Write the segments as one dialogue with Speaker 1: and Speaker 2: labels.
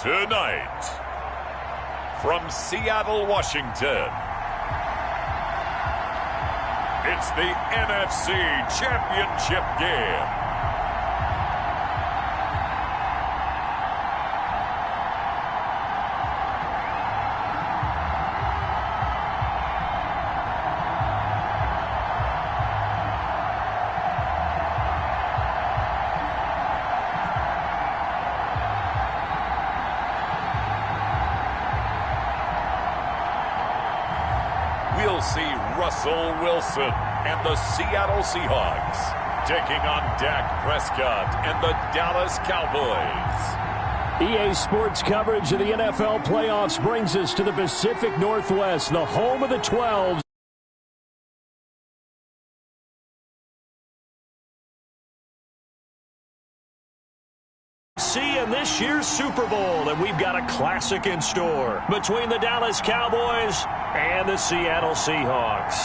Speaker 1: Tonight, from Seattle, Washington, it's the NFC Championship game. We'll see Russell Wilson and the Seattle Seahawks taking on Dak Prescott and the Dallas Cowboys.
Speaker 2: EA Sports coverage of the NFL playoffs brings us to the Pacific Northwest, the home of the 12s. In this year's Super Bowl, and we've got a classic in store between the Dallas Cowboys and the Seattle Seahawks.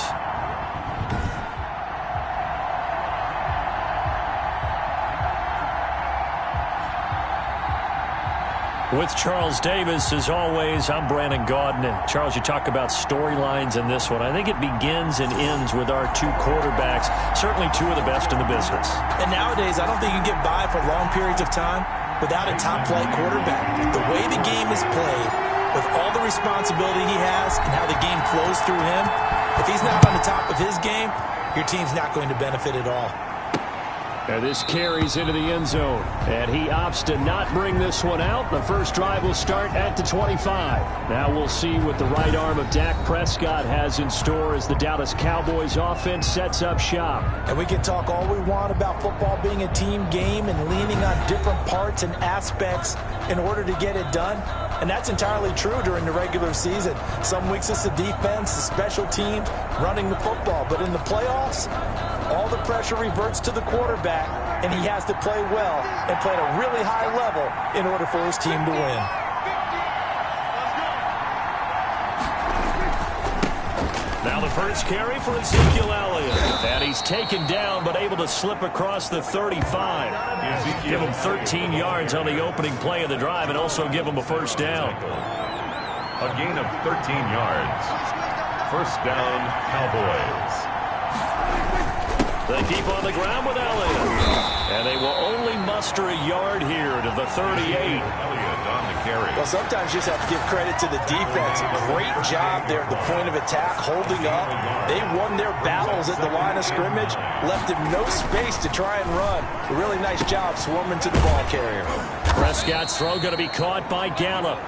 Speaker 2: With Charles Davis, as always, I'm Brandon Gaudin. Charles, you talk about storylines in this one. I think it begins and ends with our two quarterbacks, certainly two of the best in the business.
Speaker 3: And nowadays, I don't think you can get by for long periods of time without a top-flight quarterback. The way the game is played, with all the responsibility he has and how the game flows through him, if he's not on the top of his game, your team's not going to benefit at all.
Speaker 2: And this carries into the end zone, and he opts to not bring this one out. The first drive will start at the 25. Now we'll see what the right arm of Dak Prescott has in store as the Dallas Cowboys offense sets up shop.
Speaker 3: And we can talk all we want about football being a team game and leaning on different parts and aspects in order to get it done. And that's entirely true during the regular season. Some weeks it's the defense, the special teams, running the football. But in the playoffs, all the pressure reverts to the quarterback, and he has to play well and play at a really high level in order for his team to win.
Speaker 2: Now the first carry for Ezekiel Elliott. And he's taken down but able to slip across the 35. Give him 13 yards on the opening play of the drive and also give him a first down.
Speaker 1: A gain of 13 yards. First down, Cowboys.
Speaker 2: They keep on the ground with Elliott. And they will only muster a yard here to the 38.
Speaker 1: Elliott on the carry.
Speaker 3: Well, sometimes you just have to give credit to the defense. Great job there at the point of attack, holding up. They won their battles at the line of scrimmage, left him no space to try and run. A really nice job swarming to the ball carrier.
Speaker 2: Prescott's throw going to be caught by Gallup.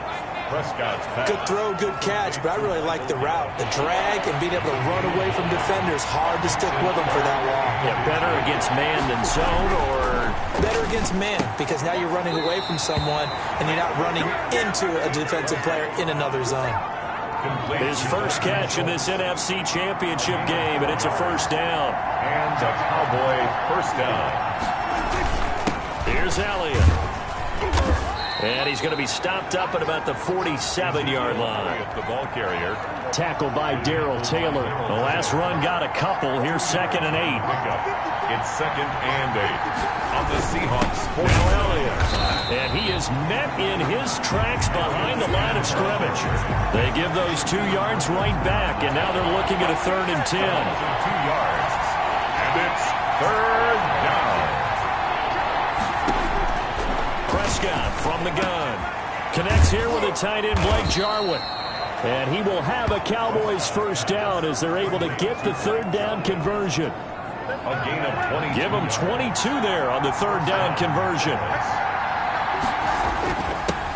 Speaker 1: Prescott's pass.
Speaker 3: Good throw, good catch, but I really like the route. The drag and being able to run away from defenders, hard to stick with them for that long.
Speaker 2: Yeah, better against man than zone, or?
Speaker 3: Better against man, because now you're running away from someone and you're not running into a defensive player in another zone.
Speaker 2: His first catch in this NFC Championship game, and it's a first down.
Speaker 1: And a Cowboy first down.
Speaker 2: Here's Elliott. And he's going to be stopped up at about the 47-yard line.
Speaker 1: The ball carrier.
Speaker 2: Tackled by Darrell Taylor. The last run got a couple. Here's 2nd and 8.
Speaker 1: It's 2nd and 8 on the Seahawks.
Speaker 2: Now Elliott. And he is met in his tracks behind the line of scrimmage. They give those 2 yards right back, and now they're looking at a 3rd and 10. 2
Speaker 1: yards. And it's 3rd down.
Speaker 2: Prescott from the gun. Connects here with a tight end, Blake Jarwin. And he will have a Cowboys first down as they're able to get the 3rd down conversion.
Speaker 1: A gain of 20.
Speaker 2: Give them 22 there on the 3rd down conversion.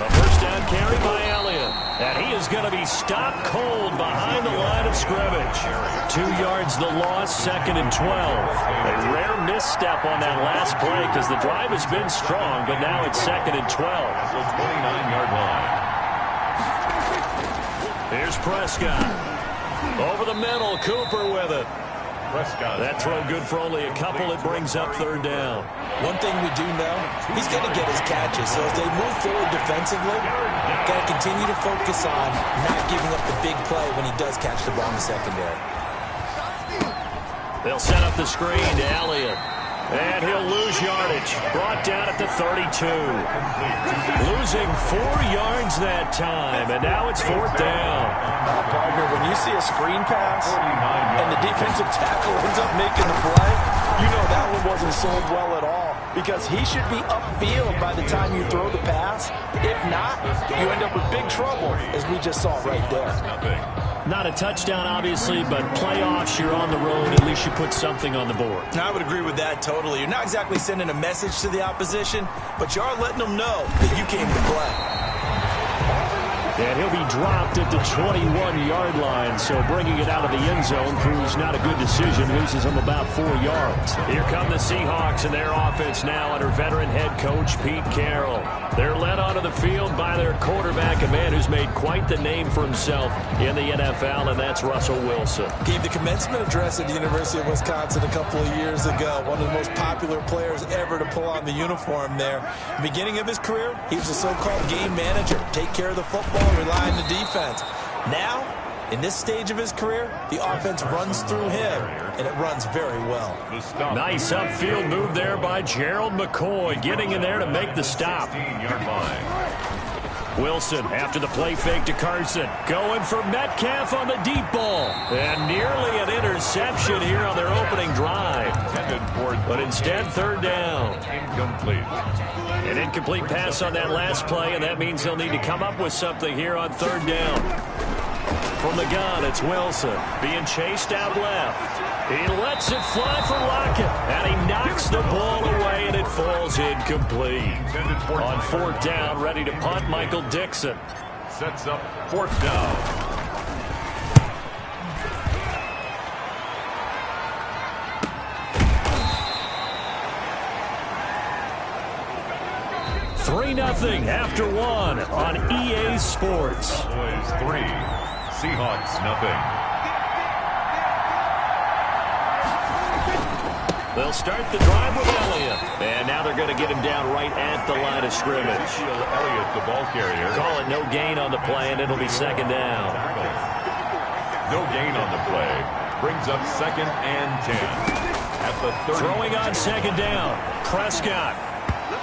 Speaker 2: A first down carry by Elliott. And he is going to be stopped cold behind the line of scrimmage. 2 yards the loss, 2nd and 12. A rare misstep on that last play because the drive has been strong, but now it's 2nd and 12.
Speaker 1: The 29-yard line.
Speaker 2: Here's Prescott. Over the middle, Cooper with it.
Speaker 1: Prescott.
Speaker 2: That throw good for only a couple. It brings up 3rd down.
Speaker 3: One thing we do know, he's going to get his catches. So as they move forward defensively, got to continue to focus on not giving up the big play when he does catch the ball in the secondary.
Speaker 2: They'll set up the screen to Elliott. And he'll lose yardage. Brought down at the 32. Losing 4 yards that time, and now it's 4th down.
Speaker 3: Partner, when you see a screen pass and the defensive tackle ends up making the play, you know that one wasn't sold well at all, because he should be upfield by the time you throw the pass. If not, you end up with big trouble, as we just saw right there.
Speaker 2: Not a touchdown, obviously, but playoffs, you're on the road. At least you put something on the board.
Speaker 3: I would agree with that totally. You're not exactly sending a message to the opposition, but you are letting them know that you came to play.
Speaker 2: And he'll be dropped at the 21-yard line, so bringing it out of the end zone proves not a good decision, loses him about 4 yards. Here come the Seahawks and their offense now under veteran head coach Pete Carroll. They're led onto the field by their quarterback, a man who's made quite the name for himself in the NFL, and that's Russell Wilson.
Speaker 3: Gave the commencement address at the University of Wisconsin a couple of years ago. One of the most popular players ever to pull on the uniform there. Beginning of his career, he was a so-called game manager. Take care of the football, rely on the defense. Now, in this stage of his career, the offense runs through him, and it runs very well.
Speaker 2: Nice upfield move there by Gerald McCoy, getting in there to make the stop. Wilson, after the play fake to Carson, going for Metcalf on the deep ball. And nearly an interception here on their opening drive. But instead, 3rd down.
Speaker 1: Incomplete.
Speaker 2: An incomplete pass on that last play, and that means they'll need to come up with something here on 3rd down. From the gun, it's Wilson being chased out left. He lets it fly for Lockett, and he knocks the ball away, and it falls incomplete. On 4th down, ready to punt, Michael Dixon.
Speaker 1: Sets up 4th down.
Speaker 2: Nothing after 1 on EA Sports.
Speaker 1: Cowboys 3, Seahawks nothing.
Speaker 2: They'll start the drive with Elliott. And now they're going to get him down right at the line of scrimmage.
Speaker 1: Elliott, the ball carrier.
Speaker 2: Call it no gain on the play, and it'll be 2nd down.
Speaker 1: No gain on the play. Brings up 2nd and 10. At the 30.
Speaker 2: Throwing on 2nd down. Prescott.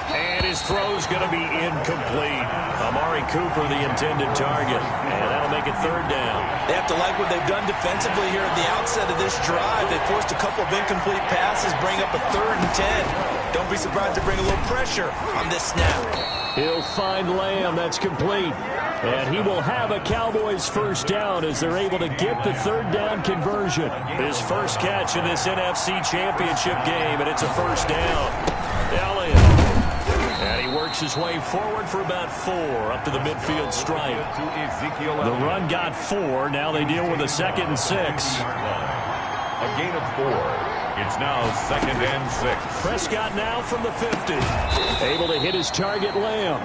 Speaker 2: And his throw's going to be incomplete. Amari Cooper, the intended target. And that'll make it 3rd down.
Speaker 3: They have to like what they've done defensively here at the outset of this drive. They forced a couple of incomplete passes, bring up a 3rd and 10. Don't be surprised to bring a little pressure on this snap.
Speaker 2: He'll find Lamb. That's complete. And he will have a Cowboys 1st down as they're able to get the 3rd down conversion. His first catch in this NFC Championship game, and it's a 1st down. Elliott. And he works his way forward for about 4 up to the midfield stripe. The run got 4. Now they deal with a 2nd and 6.
Speaker 1: A gain of 4. It's now 2nd and 6.
Speaker 2: Prescott now from the 50. Able to hit his target, Lamb.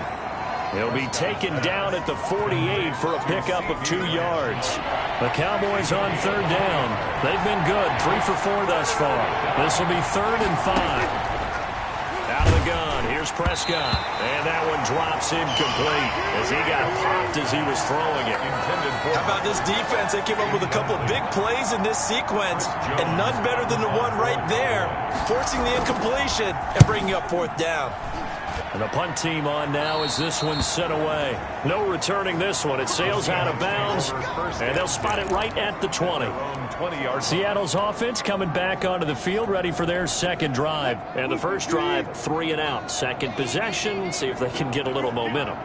Speaker 2: He'll be taken down at the 48 for a pickup of 2 yards. The Cowboys on 3rd down. They've been good, 3 for 4 thus far. This will be 3rd and 5. Out of the gun, here's Prescott. And that one drops incomplete as he got popped as he was throwing it.
Speaker 3: How about this defense? They came up with a couple of big plays in this sequence, and none better than the one right there, forcing the incompletion and bringing up 4th down.
Speaker 2: And the punt team on now as this one's sent away. No returning this one. It sails out of bounds, and they'll spot it right at the 20. Seattle's offense coming back onto the field, ready for their 2nd drive. And the first drive, 3 and out. 2nd possession, see if they can get a little momentum.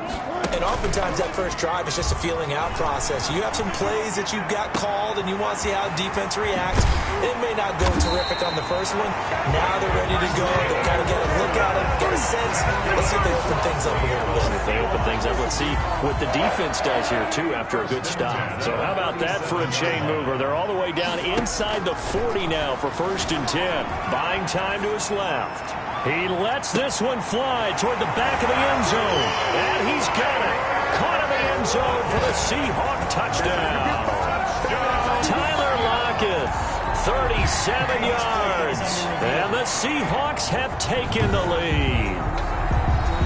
Speaker 3: And oftentimes that first drive is just a feeling out process. You have some plays that you've got called, and you want to see how defense reacts. It may not go terrific on the first one. Now they're ready to go. They've got to get a look at them, get a sense. Let's see if they open things up a little bit.
Speaker 2: If they open things up, let's see what the defense does here, too, after a good stop. So how about that for a chain mover? They're all the way down inside the 40 now for 1st and 10. Buying time to his left. He lets this one fly toward the back of the end zone. And he's got it. Caught in the end zone for the Seahawk touchdown. Tyler Lockett, 37 yards. And the Seahawks have taken the lead.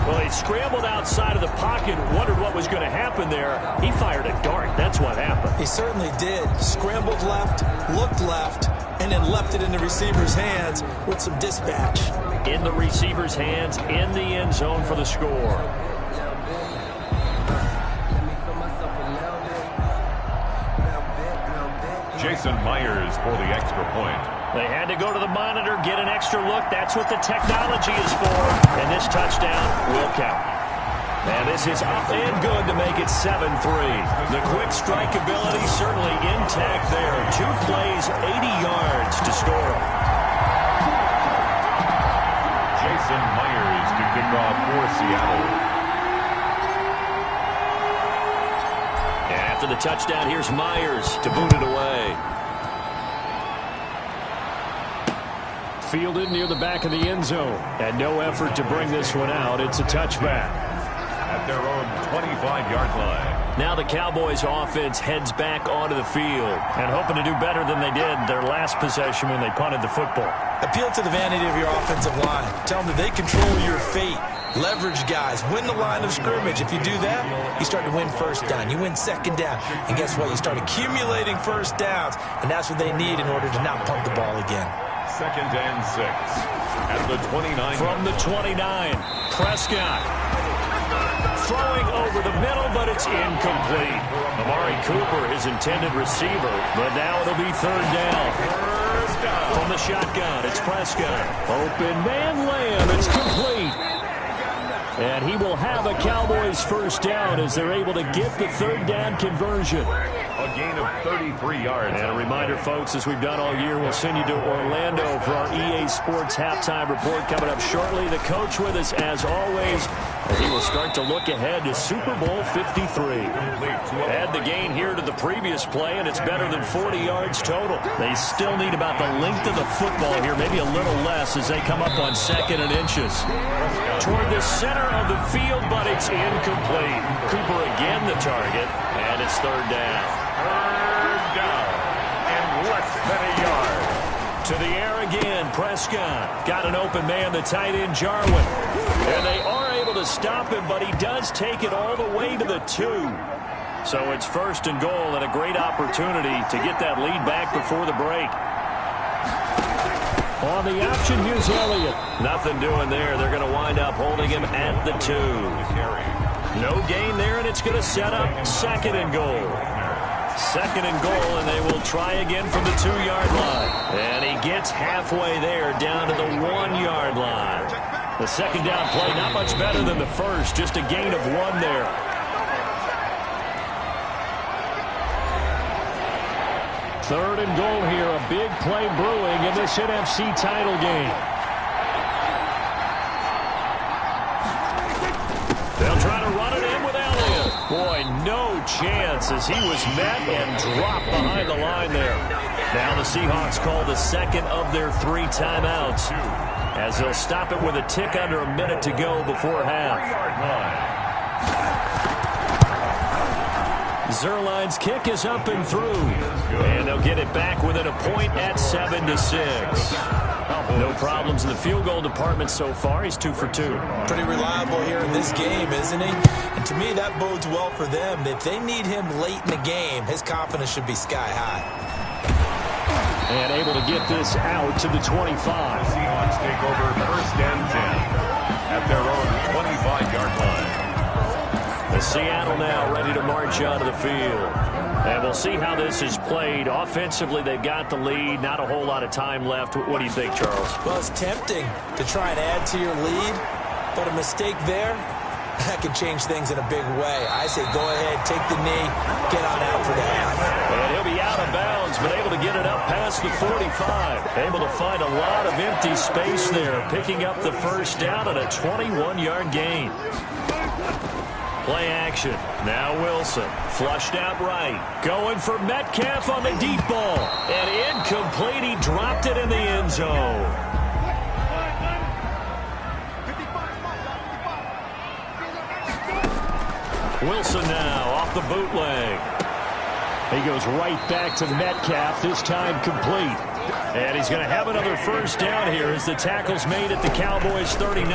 Speaker 2: Well, he scrambled outside of the pocket, wondered what was going to happen there. He fired a dart. That's what happened.
Speaker 3: He certainly did. Scrambled left, looked left, and then left it in the receiver's hands with some dispatch.
Speaker 2: In the receiver's hands, in the end zone for the score.
Speaker 1: Jason Myers for the extra point.
Speaker 2: They had to go to the monitor, get an extra look. That's what the technology is for. And this touchdown will count. And this is up and good to make it 7-3. The quick strike ability certainly intact there. 2 plays, 80 yards to score.
Speaker 1: Jason Myers to kick off for Seattle.
Speaker 2: And after the touchdown, here's Myers to boot it away. Fielded near the back of the end zone. And no effort to bring this one out. It's a touchback.
Speaker 1: At their own 25-yard line.
Speaker 2: Now the Cowboys offense heads back onto the field and hoping to do better than they did their last possession when they punted the football.
Speaker 3: Appeal to the vanity of your offensive line. Tell them that they control your fate. Leverage guys. Win the line of scrimmage. If you do that, you start to win first down. You win second down. And guess what? You start accumulating first downs. And that's what they need in order to not punt the ball again.
Speaker 1: 2nd and 6. At the 29.
Speaker 2: From the 29, Prescott. Throwing over the middle, but it's incomplete. Amari Cooper, his intended receiver, but now it'll be 3rd down. From the shotgun, it's Prescott. Open man, Lamb, it's complete. And he will have a Cowboys first down as they're able to get the 3rd down conversion.
Speaker 1: A gain of 33 yards.
Speaker 2: And a reminder, folks, as we've done all year, we'll send you to Orlando for our EA Sports halftime report coming up shortly. The coach with us, as always, as he will start to look ahead to Super Bowl 53. Add the gain here to the previous play, and it's better than 40 yards total. They still need about the length of the football here, maybe a little less as they come up on 2nd and inches. Toward the center of the field, but it's incomplete. Cooper again the target, and it's 3rd down.
Speaker 1: 3rd down and less than a yard.
Speaker 2: To the air again, Prescott. Got an open man, the tight end, Jarwin. And they are able to stop him, but he does take it all the way to the 2. So it's 1st and goal and a great opportunity to get that lead back before the break. On the option, here's Elliott. Nothing doing there. They're going to wind up holding him at the 2. No gain there, and it's going to set up 2nd and goal. 2nd and goal, and they will try again from the 2-yard line. And he gets halfway there, down to the 1-yard line. The 2nd down play, not much better than the first, just a gain of 1 there. Third and goal here, a big play brewing in this NFC title game. They'll try to run it in with Elliott. Boy, no chance as he was met and dropped behind the line there. Now the Seahawks call the 2nd of their 3 timeouts as they'll stop it with a tick under a minute to go before half. Zerline's kick is up and through. And they'll get it back within a point at 7-6. No problems in the field goal department so far. He's 2 for 2.
Speaker 3: Pretty reliable here in this game, isn't he? And to me, that bodes well for them. If they need him late in the game, his confidence should be sky high.
Speaker 2: And able to get this out to the 25.
Speaker 1: Seahawks take over 1st and 10 at their own 25-yard line.
Speaker 2: Seattle now ready to march onto the field. And we'll see how this is played. Offensively, they've got the lead. Not a whole lot of time left. What do you think, Charles?
Speaker 3: Well, it's tempting to try and add to your lead, but a mistake there, that could change things in a big way. I say go ahead, take the knee, get on out for the half.
Speaker 2: And he'll be out of bounds, but able to get it up past the 45. Able to find a lot of empty space there, picking up the first down and a 21-yard gain. Play action. Now Wilson. Flushed out right. Going for Metcalf on the deep ball. And incomplete. He dropped it in the end zone. Wilson now off the bootleg. He goes right back to Metcalf, this time complete. And he's going to have another first down here as the tackle's made at the Cowboys 39.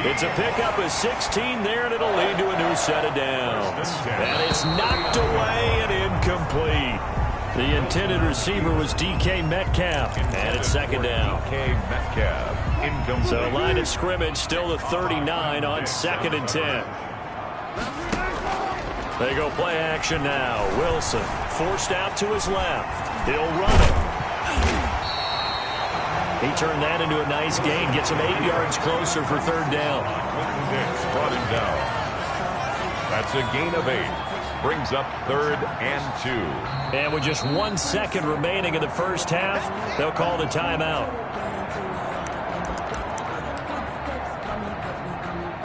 Speaker 2: It's a pickup of 16 there, and it'll lead to a new set of downs. And it's knocked away and incomplete. The intended receiver was DK Metcalf, and it's second down.
Speaker 1: DK Metcalf, incomplete.
Speaker 2: So line of scrimmage still the 39 on 2nd and 10. They go play action now. Wilson forced out to his left. He'll run it. He turned that into a nice gain. Gets him 8 yards closer for 3rd down.
Speaker 1: Brought him down. That's a gain of 8. Brings up 3rd and 2.
Speaker 2: And with just 1 second remaining in the first half, they'll call the timeout.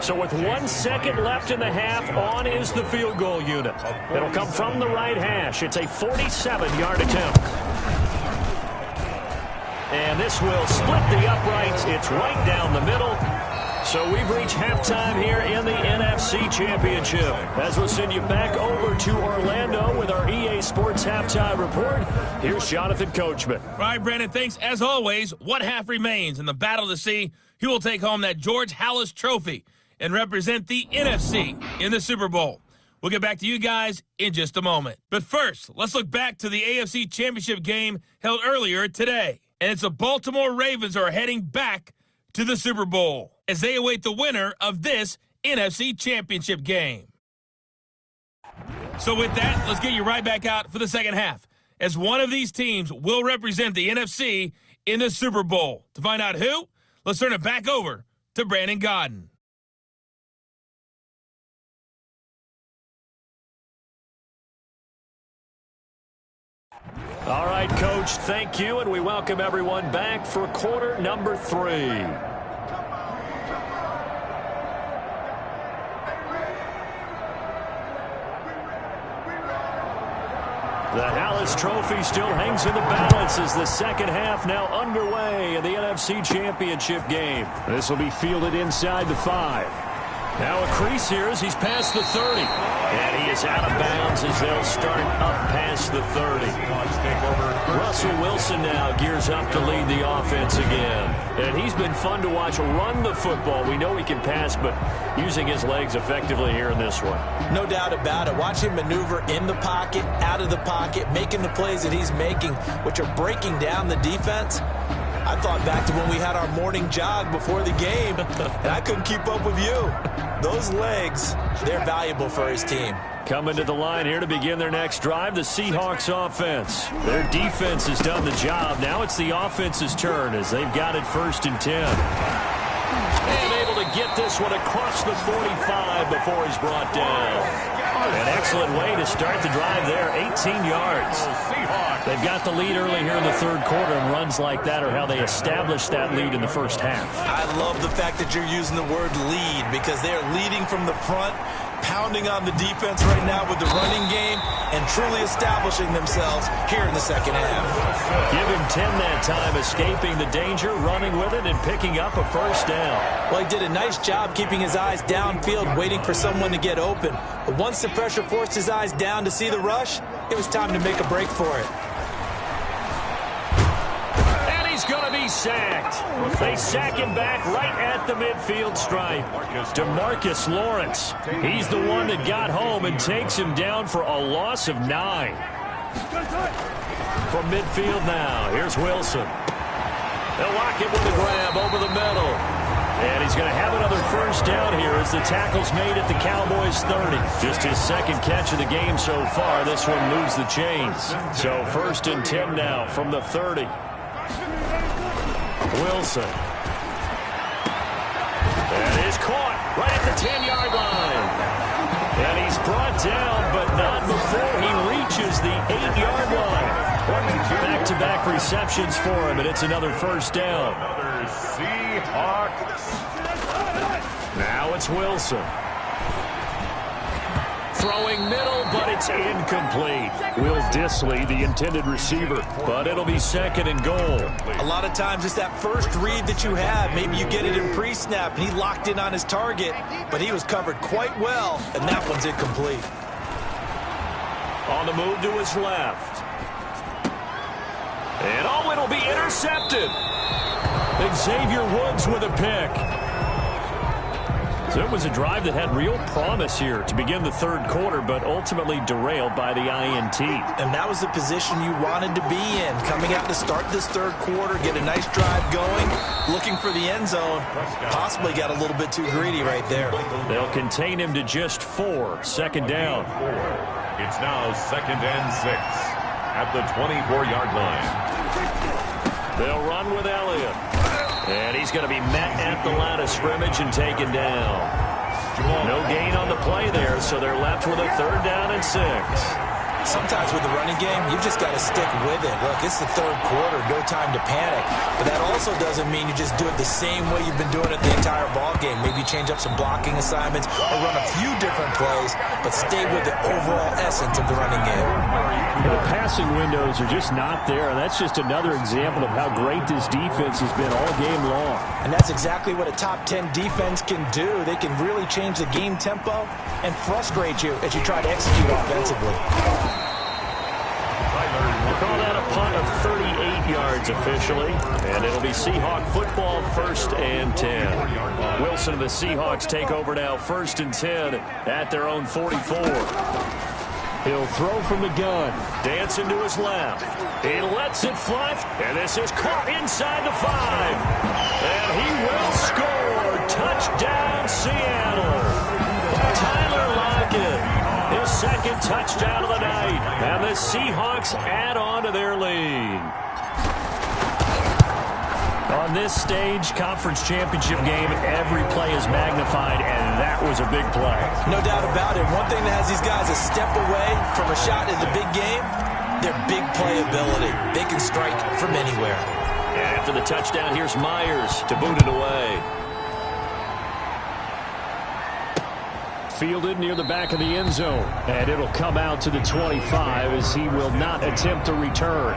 Speaker 2: So with 1 second left in the half, on is the field goal unit. It'll come from the right hash. It's a 47-yard attempt. And this will split the uprights. It's right down the middle. So we've reached halftime here in the NFC Championship. As we'll send you back over to Orlando with our EA Sports Halftime Report, here's Jonathan Coachman.
Speaker 4: All right, Brandon, thanks. As always, one half remains in the battle to see who will take home that George Halas Trophy and represent the NFC in the Super Bowl. We'll get back to you guys in just a moment. But first, let's look back to the AFC Championship game held earlier today. And it's the Baltimore Ravens who are heading back to the Super Bowl as they await the winner of this NFC Championship game. So with that, let's get you right back out for the second half, as one of these teams will represent the NFC in the Super Bowl. To find out who, let's turn it back over to Brandon Godden.
Speaker 2: All right, Coach, thank you, and we welcome everyone back for quarter number 3. The Halas Trophy still hangs in the balance as the second half now underway in the NFC Championship game. This will be fielded inside the 5. Now a crease here as he's past the 30. And he is out of bounds as they'll start up past the 30. Russell Wilson now gears up to lead the offense again. And he's been fun to watch run the football. We know he can pass, but using his legs effectively here in this one.
Speaker 3: No doubt about it. Watch him maneuver in the pocket, out of the pocket, making the plays that he's making, which are breaking down the defense. I thought back to when we had our morning jog before the game, and I couldn't keep up with you. Those legs, they're valuable for his team.
Speaker 2: Coming to the line here to begin their next drive, the Seahawks offense. Their defense has done the job. Now it's the offense's turn as they've got it 1st and 10. And able to get this one across the 45 before he's brought down. An excellent way to start the drive there, 18 yards. They've got the lead early here in the 3rd quarter, and runs like that are how they established that lead in the first half.
Speaker 3: I love the fact that you're using the word lead, because they are leading from the front, pounding on the defense right now with the running game, and truly establishing themselves here in the second half.
Speaker 2: Give him 10 that time, escaping the danger, running with it, and picking up a 1st down.
Speaker 3: Well, he did a nice job keeping his eyes downfield, waiting for someone to get open. But once the pressure forced his eyes down to see the rush, it was time to make a break for it.
Speaker 2: And he's going to be sacked. They sack him back right at the midfield stripe. DeMarcus Lawrence. He's the one that got home and takes him down for a loss of 9. From midfield now, here's Wilson. They'll lock it with a grab over the middle. And he's going to have another 1st down here as the tackle's made at the Cowboys 30. Just his 2nd catch of the game so far. This one moves the chains. So 1st and 10 now from the 30. Wilson. And is caught right at the 10-yard line. And he's brought down, but not before he reaches the 8-yard line. Back-to-back receptions for him, and it's another 1st down.
Speaker 1: Another Seahawks.
Speaker 2: Now it's Wilson. Throwing middle, but it's incomplete. Will Dissly, the intended receiver, but it'll be 2nd and goal.
Speaker 3: A lot of times it's that first read that you have. Maybe you get it in pre-snap, and he locked in on his target, but he was covered quite well, and that one's incomplete.
Speaker 2: On the move to his left. And oh, it'll be intercepted. Xavier Woods with a pick. So it was a drive that had real promise here to begin the third quarter, but ultimately derailed by the INT.
Speaker 3: And that was the position you wanted to be in. Coming out to start this third quarter, get a nice drive going, looking for the end zone. Possibly got a little bit too greedy right there.
Speaker 2: They'll contain him to just 4. Second down.
Speaker 1: It's now 2nd and 6 at the 24-yard line.
Speaker 2: They'll run with Elliott. And he's going to be met at the line of scrimmage and taken down. No gain on the play there, so they're left with a 3rd down and 6.
Speaker 3: Sometimes with the running game, you've just got to stick with it. Look, it's the third quarter, no time to panic. But that also doesn't mean you just do it the same way you've been doing it the entire ball game. Maybe change up some blocking assignments or run a few different plays, but stay with the overall essence of the running game.
Speaker 2: And the passing windows are just not there, and that's just another example of how great this defense has been all game long.
Speaker 3: And that's exactly what a top 10 defense can do. They can really change the game tempo and frustrate you as you try to execute offensively.
Speaker 2: We'll call that a punt of 38 yards officially, and it'll be Seahawk football, 1st and 10. Wilson and the Seahawks take over now, 1st and 10 at their own 44. He'll throw from the gun, dancing to his left. He lets it fly, and this is caught inside the 5. And he will score. Touchdown, Seattle. Tyler Lockett. His 2nd touchdown of the night. And the Seahawks add on to their lead. On this stage, conference championship game, every play is magnified, and that was a big play.
Speaker 3: No doubt about it. One thing that has these guys a step away from a shot in the big game, their big play ability. They can strike from anywhere.
Speaker 2: And after the touchdown, here's Myers to boot it away. Fielded near the back of the end zone. And it'll come out to the 25 as he will not attempt to return.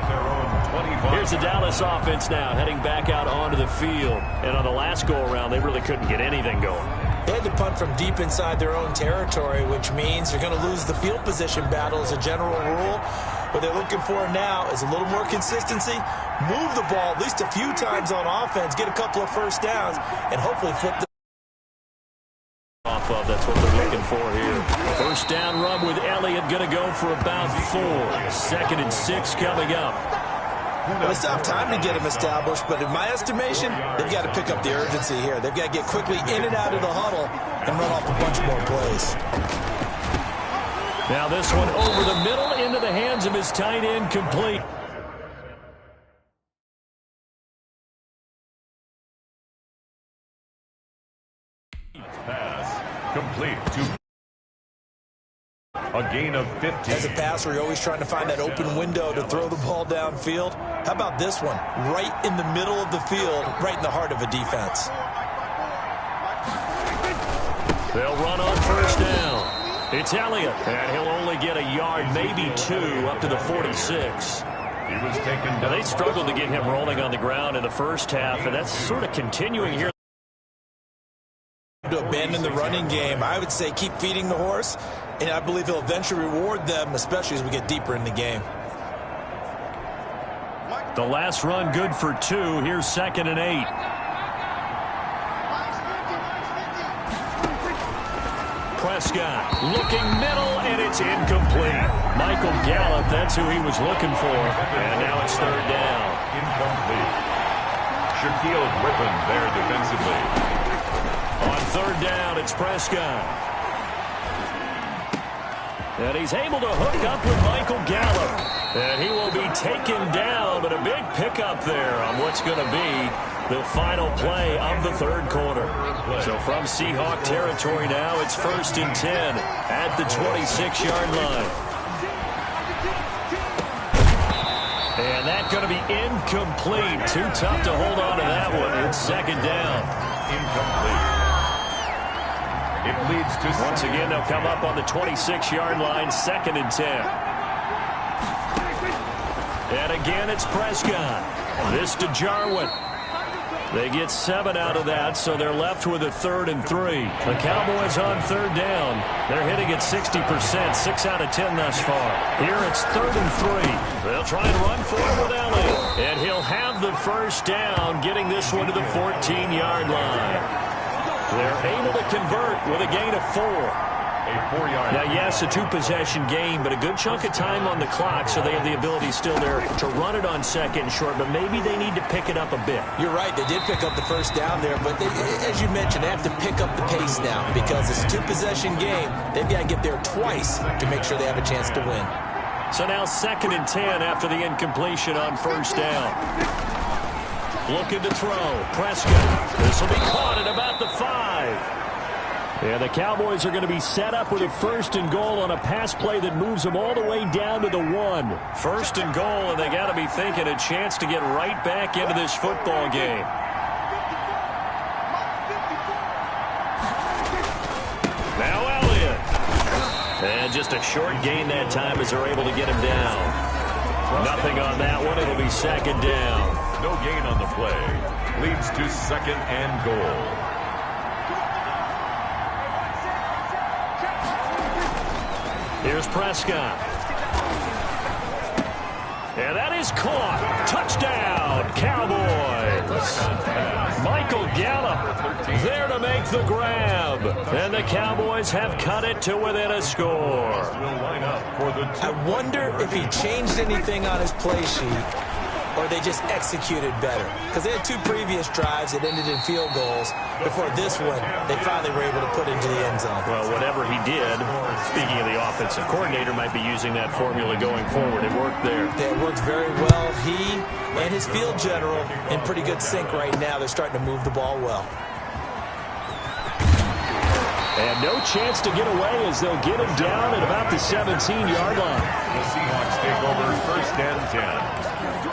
Speaker 2: Here's the Dallas offense now heading back out onto the field. And on the last go-around, they really couldn't get anything going.
Speaker 3: They had to punt from deep inside their own territory, which means you're going to lose the field position battle as a general rule. What they're looking for now is a little more consistency, move the ball at least a few times on offense, get a couple of first downs, and hopefully flip the
Speaker 2: off of. That's what they're looking for here. First down run with Elliott, going to go for about 4. 2nd and 6 coming up.
Speaker 3: Well, they still have time to get him established, but in my estimation, they've got to pick up the urgency here. They've got to get quickly in and out of the huddle and run off a bunch more plays.
Speaker 2: Now this one over the middle into the hands of his tight end, complete.
Speaker 1: Pass complete to a gain of 15.
Speaker 3: As a passer, you're always trying to find that open window to throw the ball downfield. How about this one? Right in the middle of the field, right in the heart of a defense.
Speaker 2: They'll run on first down. It's Elliott, and he'll only get a yard, maybe 2, up to the 46.
Speaker 1: He was taken down.
Speaker 2: Now, they struggled to get him rolling on the ground in the first half, and that's sort of continuing here.
Speaker 3: To abandon the running game, I would say keep feeding the horse, and I believe he'll eventually reward them, especially as we get deeper in the game.
Speaker 2: The last run good for 2. Here's 2nd and 8. Prescott looking middle, and it's incomplete. Michael Gallup, that's who he was looking for. And now it's 3rd down.
Speaker 1: Incomplete. Shaquille Griffin there defensively.
Speaker 2: On 3rd down, it's Prescott. And he's able to hook up with Michael Gallup. And he will be taken down, but a big pickup there on what's going to be the final play of the third quarter. So from Seahawk territory now, it's 1st and 10 at the 26-yard line. And that's going to be incomplete. Too tough to hold on to that one. It's 2nd down.
Speaker 1: Incomplete. It leads to...
Speaker 2: Once again, they'll come up on the 26-yard line, 2nd and 10. And again, it's Prescott. This to Jarwin. They get 7 out of that, so they're left with a 3rd and 3. The Cowboys on 3rd down. They're hitting at 60%, 6 out of 10 thus far. Here it's 3rd and 3. They'll try and run for it with Elliott. And he'll have the first down, getting this one to the 14-yard line. They're able to convert with a gain of 4.
Speaker 1: A 4-yard.
Speaker 2: Now, yes, a 2-possession game, but a good chunk of time on the clock, so they have the ability still there to run it on second and short, but maybe they need to pick it up a bit.
Speaker 3: You're right. They did pick up the first down there, but as you mentioned, they have to pick up the pace now because it's a 2-possession game. They've got to get there twice to make sure they have a chance to win.
Speaker 2: So now 2nd and 10 after the incompletion on first down. Looking to throw. Prescott. This will be caught at about the 5. Yeah, the Cowboys are going to be set up with a 1st and goal on a pass play that moves them all the way down to the 1. 1st and goal, and they got to be thinking a chance to get right back into this football game. Now Elliott. And just a short gain that time as they're able to get him down. Nothing on that one. It'll be 2nd down.
Speaker 1: No gain on the play. Leads to 2nd and goal.
Speaker 2: Here's Prescott. And that is caught. Touchdown, Cowboys. Michael Gallup there to make the grab. And the Cowboys have cut it to within a score.
Speaker 3: I wonder if he changed anything on his play sheet or they just executed better. Because they had 2 previous drives that ended in field goals. Before this one, they finally were able to put into the end zone.
Speaker 2: Well, whatever he did, speaking of the offensive coordinator, might be using that formula going forward. It worked there.
Speaker 3: It worked very well. He and his field general in pretty good sync right now. They're starting to move the ball well.
Speaker 2: And no chance to get away as they'll get him down at about the 17-yard line.
Speaker 1: The Seahawks take over 1st and 10.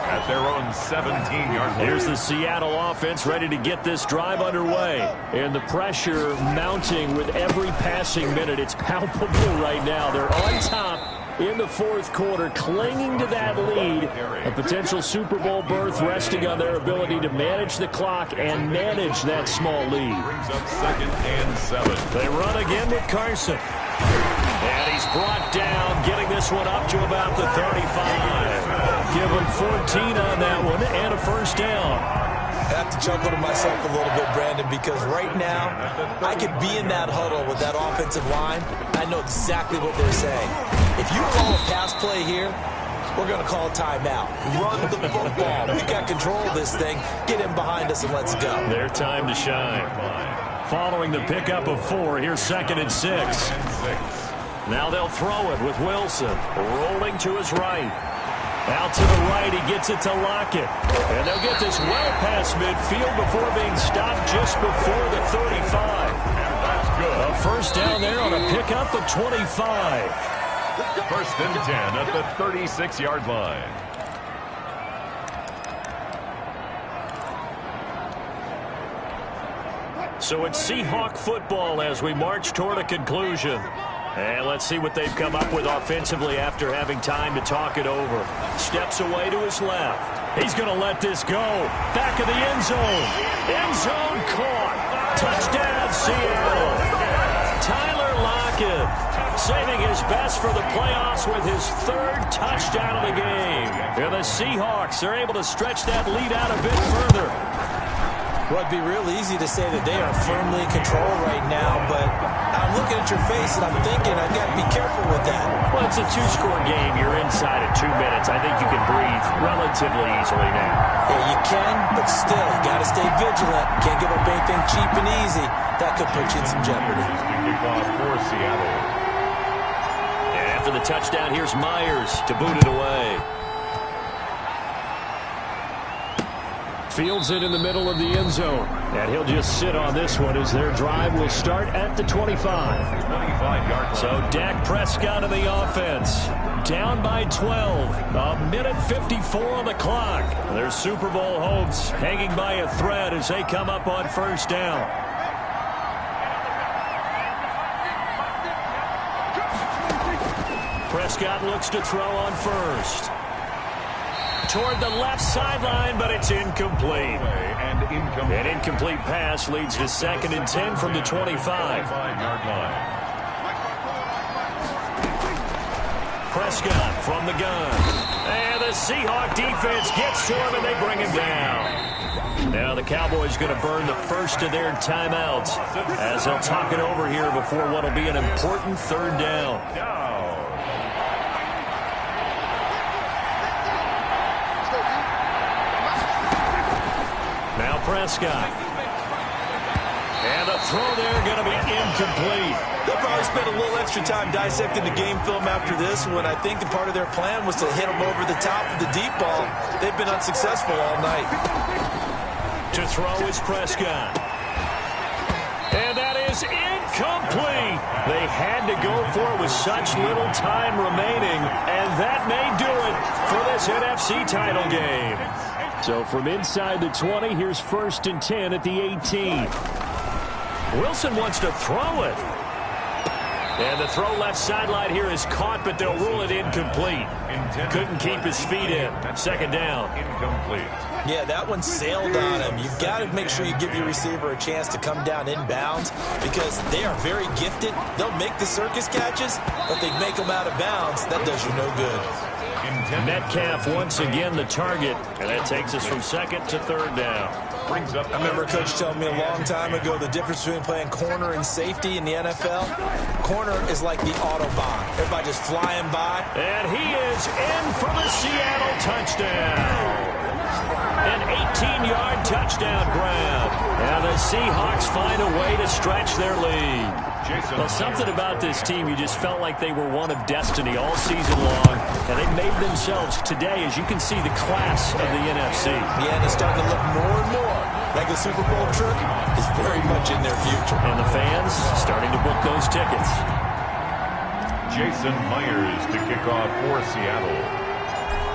Speaker 1: At their own 17-yard line.
Speaker 2: Here's the Seattle offense ready to get this drive underway. And the pressure mounting with every passing minute. It's palpable right now. They're on top in the 4th quarter, clinging to that lead. A potential Super Bowl berth resting on their ability to manage the clock and manage that small lead.
Speaker 1: Brings up 2nd and 7.
Speaker 2: They run again with Carson. And he's brought down, getting this one up to about the 35. Give him 14 on that one and a 1st down.
Speaker 3: I have to chuckle to myself a little bit, Brandon, because right now I could be in that huddle with that offensive line. I know exactly what they're saying. If you call a pass play here, we're going to call a timeout. Run the football. We got control of this thing. Get him behind us and let's go.
Speaker 2: Their time to shine. Following the pickup of 4, here's 2nd and 6. Now they'll throw it with Wilson rolling to his right. Out to the right, he gets it to Lockett. And they'll get this well past midfield before being stopped just before the 35. A 1st down there on a pickup of 25.
Speaker 1: 1st and 10 at the 36-yard line.
Speaker 2: So it's Seahawk football as we march toward a conclusion. And let's see what they've come up with offensively after having time to talk it over. Steps away to his left. He's going to let this go. Back of the end zone. End zone caught. Touchdown, Seattle. Tyler Lockett saving his best for the playoffs with his 3rd touchdown of the game. And the Seahawks are able to stretch that lead out a bit further.
Speaker 3: Well, it'd be real easy to say that they are firmly in control right now, but I'm looking at your face and I'm thinking I've got to be careful with that.
Speaker 2: Well, it's a 2-score game. You're inside at 2 minutes. I think you can breathe relatively easily now.
Speaker 3: Yeah, you can, but still, you got to stay vigilant. Can't give up anything cheap and easy. That could put you in some jeopardy.
Speaker 1: Kickoff for Seattle.
Speaker 2: And after the touchdown, here's Myers to boot it away. Fields it in the middle of the end zone. And he'll just sit on this one as their drive will start at the 25.
Speaker 1: 25-yard line.
Speaker 2: So Dak Prescott of the offense. Down by 12. A minute 54 on the clock. Their Super Bowl hopes hanging by a thread as they come up on 1st down. Prescott looks to throw on 1st. Toward the left sideline, but it's incomplete. An incomplete pass leads to 2nd and 10 from the 25. Prescott from the gun. And the Seahawk defense gets to him, and they bring him down. Now the Cowboys going to burn the first of their timeouts as they'll talk it over here before what will be an important third down. Now Prescott. And the throw there going to be incomplete.
Speaker 3: They'll probably spend a little extra time dissecting the game film after this when I think the part of their plan was to hit them over the top of the deep ball. They've been unsuccessful all night.
Speaker 2: To throw is Prescott. And that is incomplete. They had to go for it with such little time remaining, and that may do it for this NFC title game. So from inside the 20, here's 1st and 10 at the 18. Wilson wants to throw it. And the throw left sideline here is caught, but they'll rule it incomplete. Couldn't keep his feet in. 2nd down. Incomplete.
Speaker 3: Yeah, that one sailed on him. You've got to make sure you give your receiver a chance to come down inbounds because they are very gifted. They'll make the circus catches, but they make them out of bounds. That does you no good.
Speaker 2: Metcalf once again the target, and that takes us from 2nd to 3rd down.
Speaker 3: I remember Coach telling me a long time ago the difference between playing corner and safety in the NFL. Corner is like the Autobahn. Everybody just flying by.
Speaker 2: And he is in for the Seattle touchdown. An 18-yard touchdown grab. Now the Seahawks find a way to stretch their lead. Well, something about this team, you just felt like they were one of destiny all season long, and they made themselves today, as you can see, the class of the NFC.
Speaker 3: Yeah, and it's starting to look more and more like a Super Bowl trip is very much in their future.
Speaker 2: And the fans starting to book those tickets.
Speaker 5: Jason Myers to kick off for Seattle.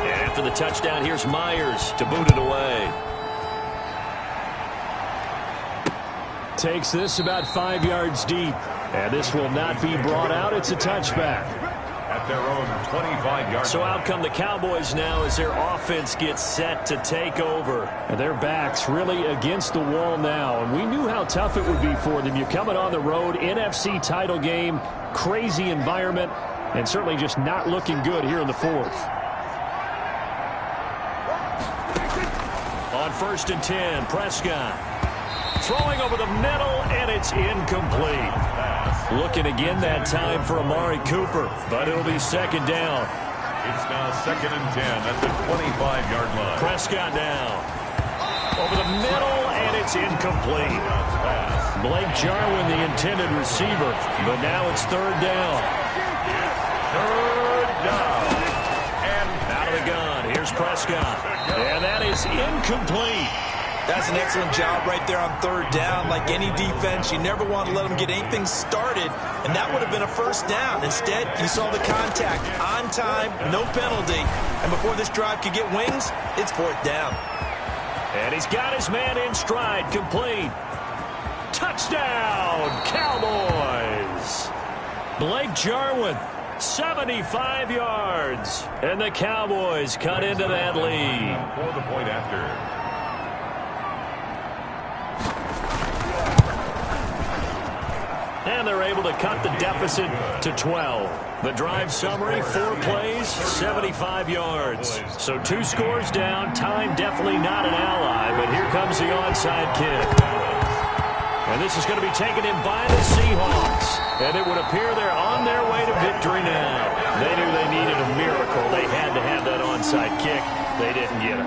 Speaker 2: And after the touchdown, here's Myers to boot it away. Takes this about 5 yards deep. And this will not be brought out. It's a touchback.
Speaker 5: At their own 25-yard.
Speaker 2: So out come the Cowboys now as their offense gets set to take over. And their backs really against the wall now. And we knew how tough it would be for them. You're coming on the road, NFC title game, crazy environment, and certainly just not looking good here in the 4th. On 1st and 10, Prescott. Throwing over the middle, and it's incomplete. Looking again that time for Amari Cooper, but it'll be 2nd down.
Speaker 5: It's now 2nd and 10 at the 25-yard line.
Speaker 2: Prescott down. Over the middle, and it's incomplete. Blake Jarwin, the intended receiver, but now it's 3rd down.
Speaker 5: 3rd down.
Speaker 2: And out of the gun, here's Prescott. And that is incomplete.
Speaker 3: That's an excellent job right there on 3rd down. Like any defense, you never want to let them get anything started, and that would have been a 1st down. Instead, you saw the contact on time, no penalty, and before this drive could get wings, it's 4th down.
Speaker 2: And he's got his man in stride, complete. Touchdown, Cowboys! Blake Jarwin, 75 yards, and the Cowboys cut into that lead.
Speaker 5: For the point after.
Speaker 2: And they're able to cut the deficit to 12. The drive summary, 4 plays, 75 yards. So 2 scores down. Time definitely not an ally, but here comes the onside kick. And this is going to be taken in by the Seahawks. And it would appear they're on their way to victory now. They knew they needed a miracle. They had to have that onside kick. They didn't get it.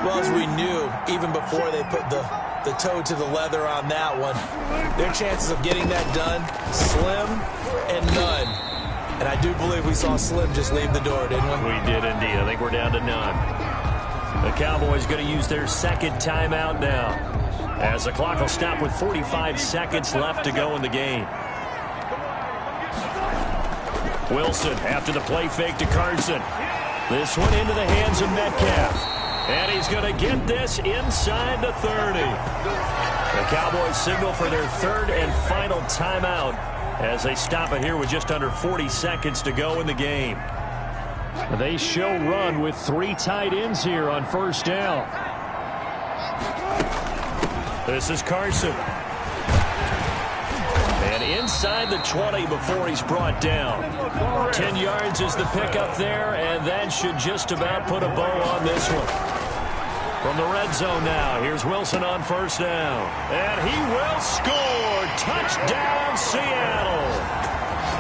Speaker 3: Well, as we knew, even before they put the toe to the leather on that one, their chances of getting that done, slim and none. And I do believe we saw Slim just leave the door, didn't we?
Speaker 2: We did indeed. I think we're down to none. The Cowboys going to use their 2nd timeout now, as the clock will stop with 45 seconds left to go in the game. Wilson after the play fake to Carson. This one into the hands of Metcalf. And he's going to get this inside the 30. The Cowboys signal for their 3rd and final timeout as they stop it here with just under 40 seconds to go in the game. They show run with 3 tight ends here on 1st down. This is Carson. And inside the 20 before he's brought down. 10 yards is the pickup there, and that should just about put a bow on this one. From the red zone now, here's Wilson on first down. And he will score. Touchdown, Seattle.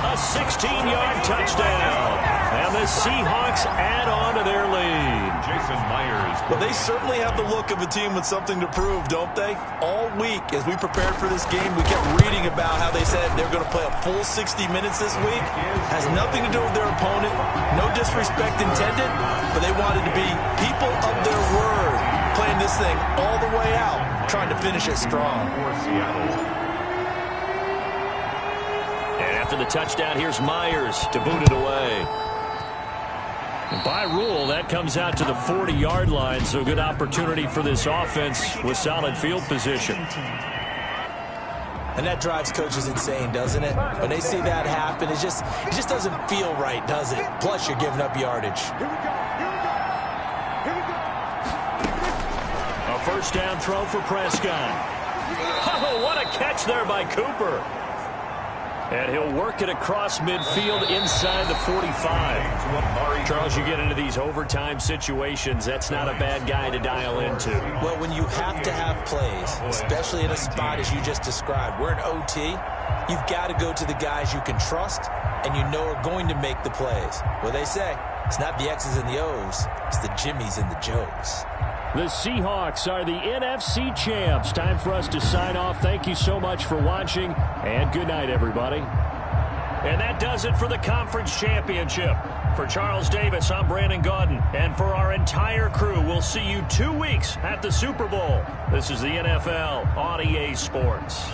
Speaker 2: A 16-yard touchdown. And the Seahawks add on to their lead.
Speaker 5: Jason Myers.
Speaker 3: Well, they certainly have the look of a team with something to prove, don't they? All week, as we prepared for this game, we kept reading about how they said they're going to play a full 60 minutes this week. Has nothing to do with their opponent. No disrespect intended, but they wanted to be people of their word, playing this thing all the way out, trying to finish it strong.
Speaker 5: For Seattle.
Speaker 2: After the touchdown, here's Myers to boot it away. By rule, that comes out to the 40-yard line, so a good opportunity for this offense with solid field position.
Speaker 3: And that drives coaches insane, doesn't it? When they see that happen, it just doesn't feel right, does it? Plus, you're giving up yardage.
Speaker 2: A first down throw for Prescott. Oh, what a catch there by Cooper. And he'll work it across midfield inside the 45. Charles, you get into these overtime situations, that's not a bad guy to dial into.
Speaker 3: Well, when you have to have plays, especially in a spot as you just described, we're in OT, you've got to go to the guys you can trust and you know are going to make the plays. Well, they say it's not the X's and the O's, it's the Jimmies and the Joes.
Speaker 2: The Seahawks are the NFC champs. Time for us to sign off. Thank you so much for watching, and good night, everybody. And that does it for the conference championship. For Charles Davis, I'm Brandon Gaudin. And for our entire crew, we'll see you 2 weeks at the Super Bowl. This is the NFL on EA Sports.